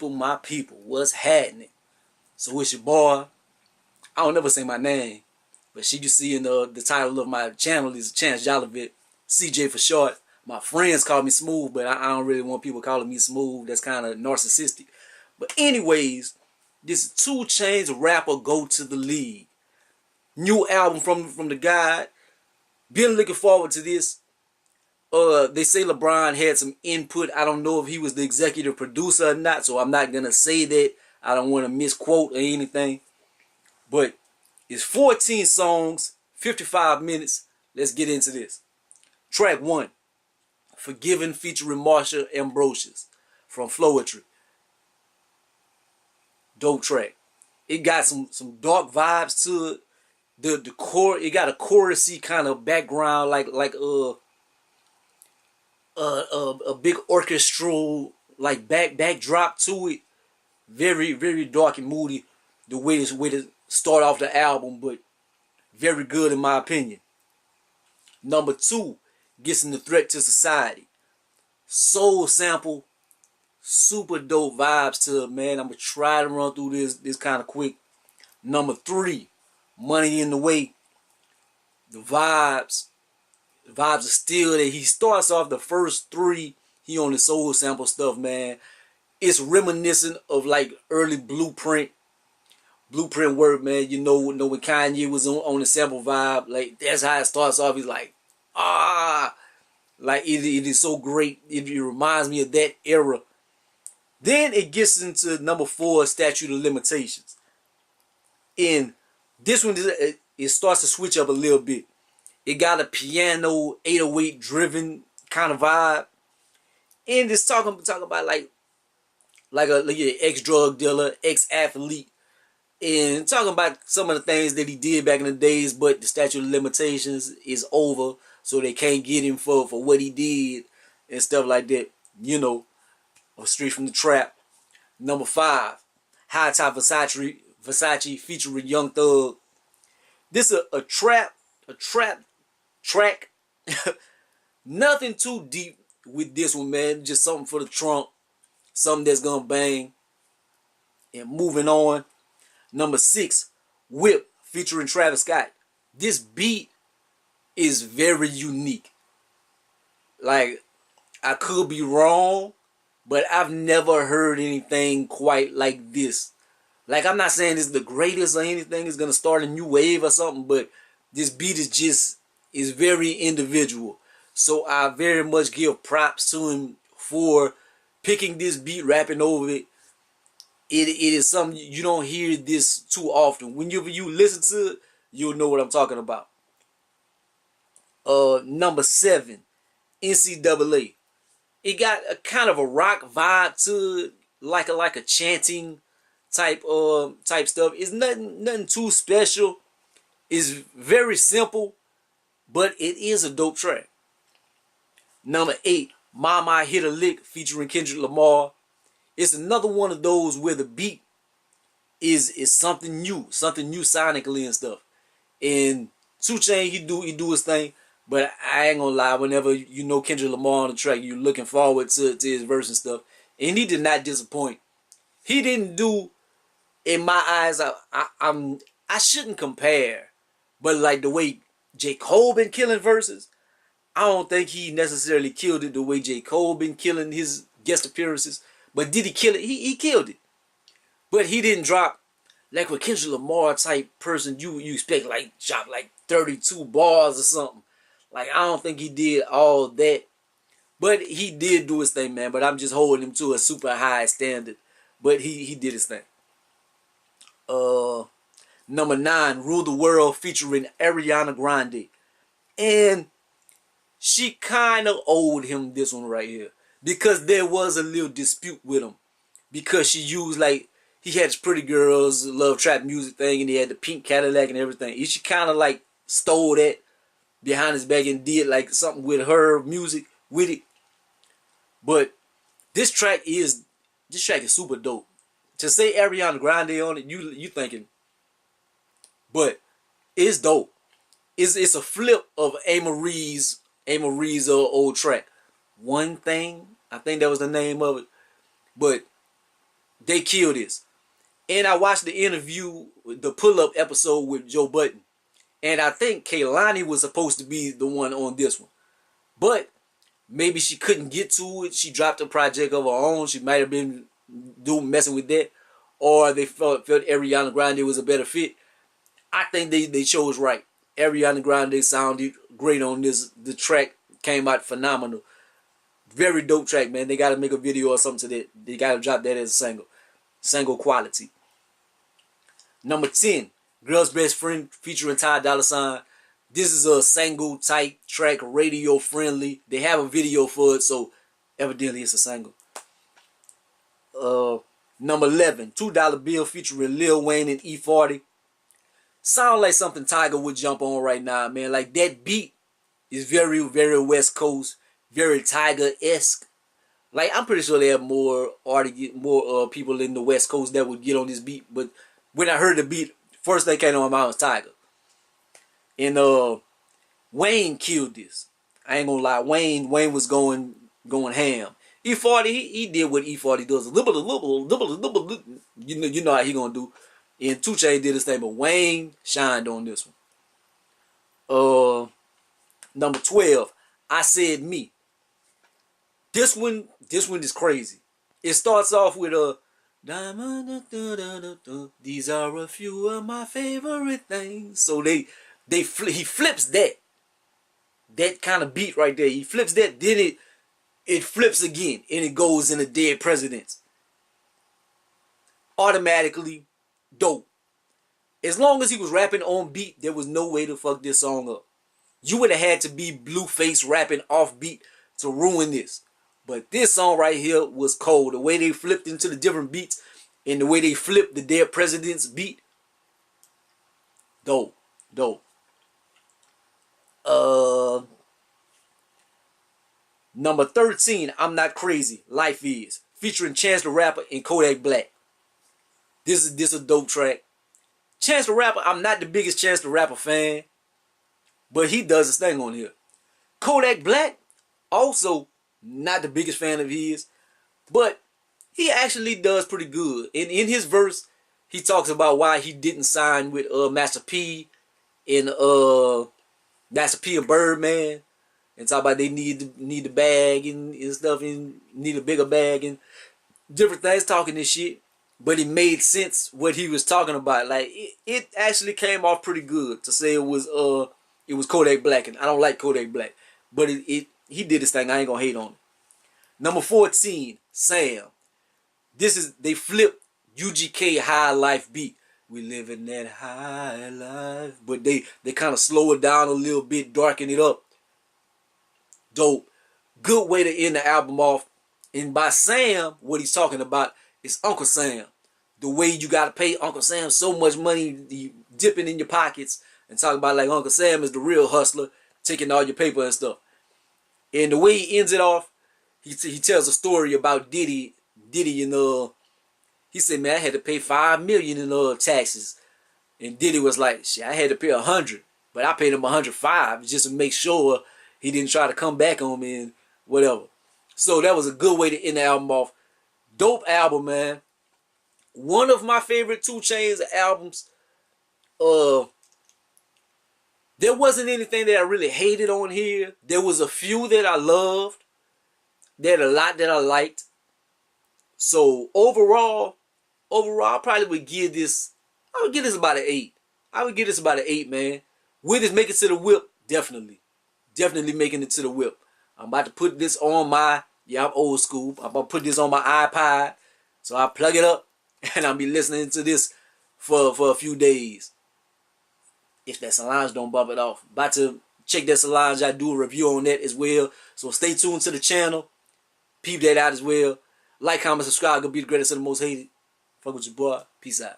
my people, what's happening? So it's your boy. I don't never say my name, but she you see in the title of my channel is Chainz Jollivet, CJ for short. My friends call me Smooth, but I don't really want people calling me Smooth. That's kind of narcissistic. But anyways, this is 2 Chainz rapper Go to the League. New album from the guy. Been looking forward to this. They say LeBron had some input. I don't know if he was the executive producer or not, so I'm not gonna say that. I don't want to misquote or anything. But it's 14 songs, 55 minutes. Let's get into this. Track 1, Forgiven featuring Marsha Ambrosius from Floetry. Dope track. It got some dark vibes to it. The core, it got a chorusy kind of background, like a big orchestral like backdrop to it. Very, very dark and moody the way to start off the album, but very good in my opinion. Number 2, Gets in the Threat to Society. Soul sample, super dope vibes to it, man. I'm gonna try to run through this kind of quick. Number 3, Money in the Way. The vibes are still there. He starts off the first 3, he on the soul sample stuff, man. It's reminiscent of like early Blueprint work, man. You know when Kanye was on the sample vibe, like that's how it starts off. He's like, like it is so great. It reminds me of that era. Then it gets into number 4, Statute of Limitations. And this one, it starts to switch up a little bit. It got a piano 808 driven kind of vibe. And it's talking about like an ex-drug dealer, ex-athlete. And talking about some of the things that he did back in the days, but the statute of limitations is over, so they can't get him for what he did and stuff like that. You know, straight from the trap. Number 5, High Top Versace featuring Young Thug. This is a trap track. Nothing too deep with this one, man. Just something for the trunk, something that's gonna bang. And moving on. Number 6, Whip featuring Travis Scott. This beat is very unique. Like, I could be wrong, but I've never heard anything quite like this. Like, I'm not saying it's the greatest or anything, it's gonna start a new wave or something, but this beat is very individual. So I very much give props to him for picking this beat, rapping over it. It is something you don't hear this too often. Whenever you listen to it, you'll know what I'm talking about. Number 7, NCAA. It got a kind of a rock vibe to it, like a chanting type stuff. It's nothing too special. It's very simple, but it is a dope track. Number 8, Mama Hit a Lick featuring Kendrick Lamar. It's another one of those where the beat is something new sonically and stuff. And 2 Chainz, he do his thing, but I ain't gonna lie. Whenever you know Kendrick Lamar on the track, you're looking forward to his verse and stuff. And he did not disappoint. He didn't do, in my eyes, I shouldn't compare, but like the way J. Cole been killing verses, I don't think he necessarily killed it the way J. Cole been killing his guest appearances. But did he kill it? He killed it. But he didn't drop, like with Kendrick Lamar type person, you expect like drop like 32 bars or something. Like, I don't think he did all that. But he did do his thing, man. But I'm just holding him to a super high standard. But he did his thing. Number 9, Rule the World featuring Ariana Grande. And she kind of owed him this one right here. Because there was a little dispute with him. Because she used, like, he had his Pretty Girls Love Trap music thing, and he had the pink Cadillac and everything. She kind of like stole that behind his back and did like something with her music with it. But this track is super dope. To say Ariana Grande on it, you thinking, but it's dope. It's a flip of A. Marie's old track. One Thing, I think that was the name of it. But They killed this. And I watched the interview, the pull-up episode with Joe Budden. And I think Kehlani was supposed to be the one on this one. But maybe she couldn't get to it. She dropped a project of her own. She might have been messing with that. Or they felt Ariana Grande was a better fit. I think they chose right. Ariana Grande sounded great on this. The track came out phenomenal. Very dope track, man. They got to make a video or something to that. They got to drop that as a single. Single quality. Number 10, Girl's Best Friend featuring Ty Dolla $ign. This is a single type track, radio friendly. They have a video for it, so evidently it's a single. Number 11, $2 Bill featuring Lil Wayne and E40. Sound like something Tiger would jump on right now, man. Like that beat is very, very West Coast, very Tiger-esque. Like I'm pretty sure they have more people in the West Coast that would get on this beat. But when I heard the beat, first thing came to my mind was Tiger. And Wayne killed this. I ain't gonna lie, Wayne was going ham. E40, he did what E40 does. You know how he gonna do. And 2 Chainz did his thing, but Wayne shined on this one. Number 12, I Said Me. This one is crazy. It starts off with a these are a few of my favorite things. So he flips that kind of beat right there. He flips that, then it flips again, and it goes in a Dead Presidents. Automatically dope. As long as he was rapping on beat, there was no way to fuck this song up. You would have had to be Blueface rapping off beat to ruin this. But this song right here was cold. The way they flipped into the different beats and the way they flipped the Dead Presidents beat. Dope. Number 13, I'm Not Crazy, Life Is, featuring Chance the Rapper and Kodak Black. This is a dope track. Chance the Rapper, I'm not the biggest Chance the Rapper fan, but he does his thing on here. Kodak Black, also not the biggest fan of his, but he actually does pretty good. In his verse, he talks about why he didn't sign with Master P and Birdman, and talk about they need the bag and stuff, and need a bigger bag and different things, talking this shit. But it made sense what he was talking about. Like it actually came off pretty good to say it was Kodak Black, and I don't like Kodak Black, but he did his thing. I ain't gonna hate on it. Number 14, Sam. They flipped UGK High Life beat. We live in that high life, but they kind of slow it down a little bit, darken it up. Dope. Good way to end the album off. And by Sam, what he's talking about is Uncle Sam. The way you gotta pay Uncle Sam so much money, dipping in your pockets, and talking about like Uncle Sam is the real hustler, taking all your paper and stuff. And the way he ends it off, he tells a story about Diddy and he said, man, I had to pay $5 million in taxes. And Diddy was like, shit, I had to pay $100, but I paid him $105 just to make sure he didn't try to come back on me and whatever. So that was a good way to end the album off. Dope album, man. One of my favorite 2 Chainz albums. There wasn't anything that I really hated on here. There was a few that I loved. There a lot that I liked. So overall, I probably would give this. I would give this about an 8. I would give this about an 8, man. Will this make it to the whip? Definitely making it to the whip. I'm about to put this on my. Yeah, I'm old school. I'm about to put this on my iPod. So I plug it up and I'll be listening to this for a few days. If that Solange don't bump it off. About to check that Solange. I do a review on that as well. So stay tuned to the channel. Peep that out as well. Like, comment, subscribe. Gonna be the greatest and the most hated. Fuck with your boy. Peace out.